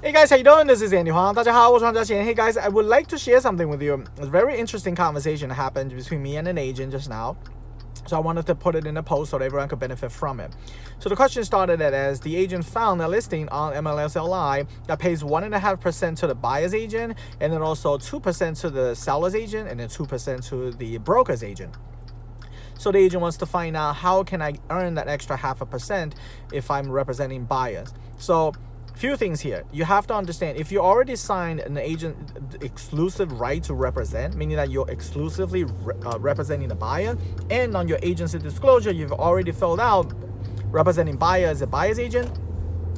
Hey guys, how you doing? This is Andy Huang. 大家好，我是黄家贤. Hey guys, I would like to share something with you. A very interesting conversation happened between me and an agent just now. So I wanted to put it in a post so that everyone could benefit from it. So the question started as the agent found a listing on MLSLI that pays 1.5% to the buyer's agent, and then also 2% to the seller's agent, and then 2% to the broker's agent. So the agent wants to find out, how can I earn that extra 0.5% if I'm representing buyers? So few things here. You have to understand, if you already signed an agent exclusive right to represent, meaning that you're exclusively representing the buyer, and on your agency disclosure you've already filled out representing buyer as a buyer's agent,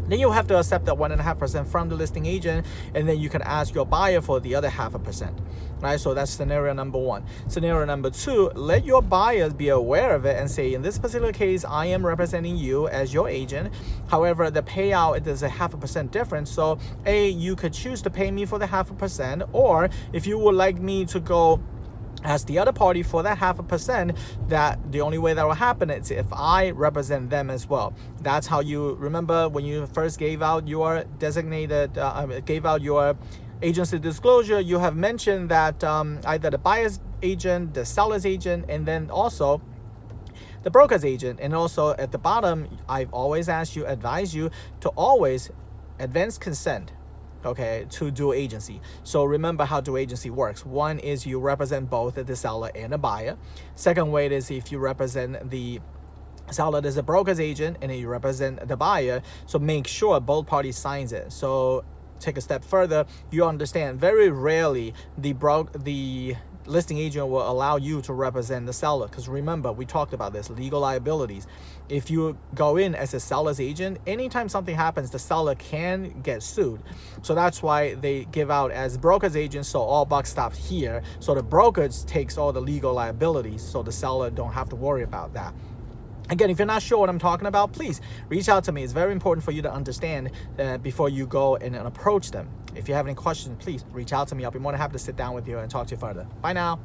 then you have to accept that 1.5% from the listing agent, and then you can ask your buyer for the other 0.5%. Right? So that's scenario number one. Scenario number two, let your buyers be aware of it and say, in this particular case, I am representing you as your agent. However, the payout is a 0.5% difference. So you could choose to pay me for the 0.5%, or if you would like me to go as the other party for that 0.5%, that the only way that will happen is if I represent them as well. That's how you remember when you first gave out your designated, gave out your agency disclosure, you have mentioned that either the buyer's agent, the seller's agent, and then also the broker's agent. And also at the bottom, I've always advise you to always advance consent, okay, to dual agency. So remember how dual agency works. One is you represent both the seller and the buyer. Second way is if you represent the seller as a broker's agent and then you represent the buyer, so make sure both parties signs it. So take a step further, you understand very rarely the listing agent will allow you to represent the seller, because remember, we talked about this, legal liabilities. If you go in as a seller's agent, anytime something happens, the seller can get sued. So that's why they give out as broker's agent, so all buck stops here. So the brokerage takes all the legal liabilities, so the seller don't have to worry about that. Again, if you're not sure what I'm talking about, please reach out to me. It's very important for you to understand before you go and approach them. If you have any questions, please reach out to me. I'll be more than happy to sit down with you and talk to you further. Bye now.